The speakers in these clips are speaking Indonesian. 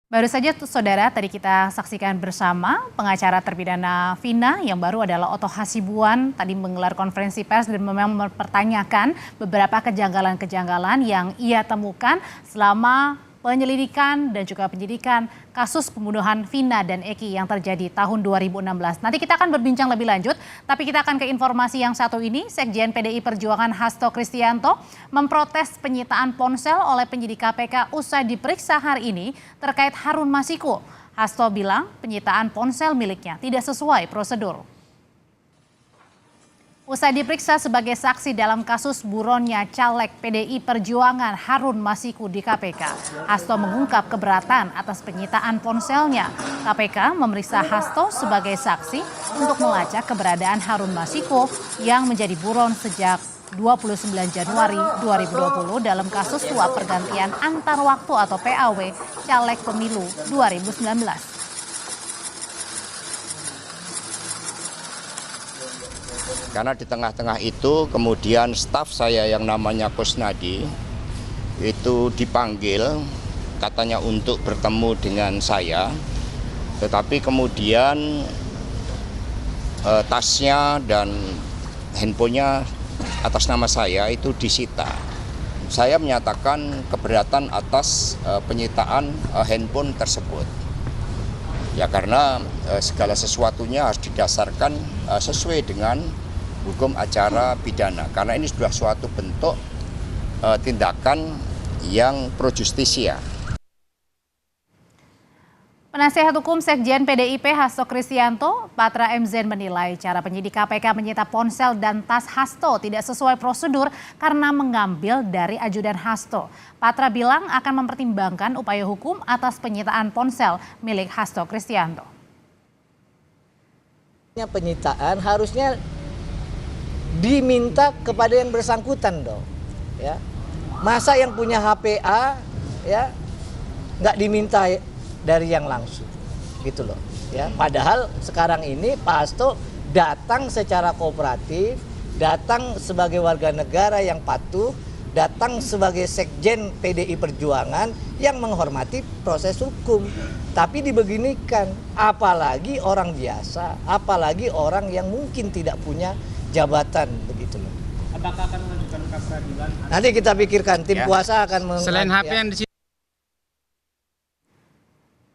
Baru saja saudara tadi kita saksikan bersama pengacara terpidana Vina yang baru adalah Otto Hasibuan tadi menggelar konferensi pers dan memang mempertanyakan beberapa kejanggalan-kejanggalan yang ia temukan selama penyelidikan dan juga penyidikan kasus pembunuhan Vina dan Eki yang terjadi tahun 2016. Nanti kita akan berbincang lebih lanjut, tapi kita akan ke informasi yang satu ini. Sekjen PDI Perjuangan Hasto Kristianto memprotes penyitaan ponsel oleh penyidik KPK usai diperiksa hari ini terkait Harun Masiku. Hasto bilang penyitaan ponsel miliknya tidak sesuai prosedur. Usai diperiksa sebagai saksi dalam kasus buronnya caleg PDI Perjuangan Harun Masiku di KPK, Hasto mengungkap keberatan atas penyitaan ponselnya. KPK memeriksa Hasto sebagai saksi untuk melacak keberadaan Harun Masiku yang menjadi buron sejak 29 Januari 2020 dalam kasus suap pergantian antar waktu atau PAW caleg pemilu 2019. Karena di tengah-tengah itu kemudian staf saya yang namanya Kusnadi itu dipanggil katanya untuk bertemu dengan saya. Tetapi kemudian tasnya dan handphonenya atas nama saya itu disita. Saya menyatakan keberatan atas penyitaan handphone tersebut. Ya karena segala sesuatunya harus didasarkan sesuai dengan hukum acara pidana, karena ini sudah suatu bentuk tindakan yang pro justisia. Penasihat Hukum Sekjen PDIP Hasto Kristianto, Patra M. Zain menilai cara penyidik KPK menyita ponsel dan tas Hasto tidak sesuai prosedur karena mengambil dari ajudan Hasto. Patra bilang akan mempertimbangkan upaya hukum atas penyitaan ponsel milik Hasto Kristianto. Penyitaan harusnya diminta kepada yang bersangkutan dong, ya. Masa yang punya HPA, ya, nggak diminta dari yang langsung, gitu loh, ya. Padahal sekarang ini Pak Hasto datang secara kooperatif, datang sebagai warga negara yang patuh, datang sebagai sekjen PDI Perjuangan yang menghormati proses hukum. Tapi dibeginikan, apalagi orang biasa, apalagi orang yang mungkin tidak punya jabatan, begitu loh. Apakah akan mengajukan pra peradilan? Nanti kita pikirkan, tim kuasa akan Selain HP yang di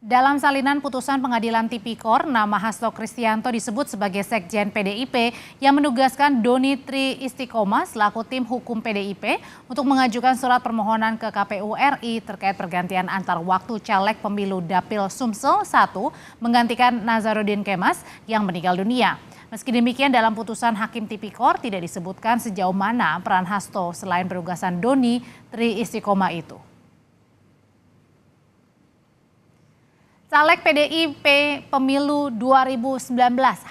Dalam salinan putusan pengadilan Tipikor, nama Hasto Kristianto disebut sebagai Sekjen PDIP yang menugaskan Doni Tri Istiqomah selaku tim hukum PDIP untuk mengajukan surat permohonan ke KPU RI terkait pergantian antar waktu caleg pemilu Dapil Sumsel 1 menggantikan Nazarudin Kemas yang meninggal dunia. Meski demikian dalam putusan Hakim Tipikor tidak disebutkan sejauh mana peran Hasto selain penugasan Doni Tri Istiqomah itu. Caleg PDIP Pemilu 2019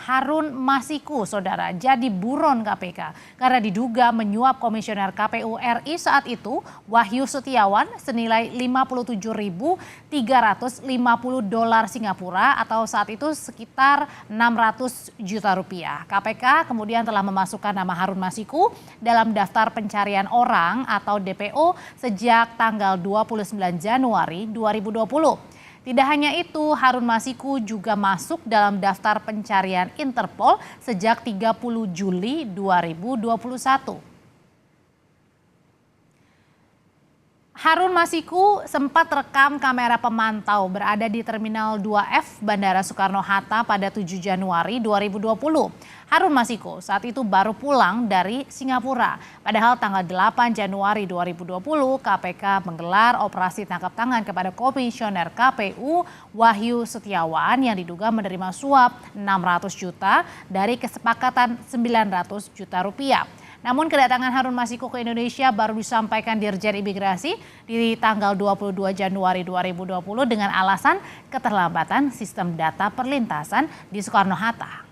Harun Masiku, saudara, jadi buron KPK karena diduga menyuap komisioner KPU RI saat itu, Wahyu Setiawan, senilai 57.350 dolar Singapura atau saat itu sekitar 600 juta rupiah. KPK kemudian telah memasukkan nama Harun Masiku dalam daftar pencarian orang atau DPO sejak tanggal 29 Januari 2020. Tidak hanya itu, Harun Masiku juga masuk dalam daftar pencarian Interpol sejak 30 Juli 2021. Harun Masiku sempat rekam kamera pemantau berada di Terminal 2F Bandara Soekarno-Hatta pada 7 Januari 2020. Harun Masiku saat itu baru pulang dari Singapura. Padahal tanggal 8 Januari 2020 KPK menggelar operasi tangkap tangan kepada komisioner KPU Wahyu Setiawan yang diduga menerima suap 600 juta dari kesepakatan 900 juta rupiah. Namun kedatangan Harun Masiku ke Indonesia baru disampaikan Dirjen Imigrasi di tanggal 22 Januari 2020 dengan alasan keterlambatan sistem data perlintasan di Soekarno-Hatta.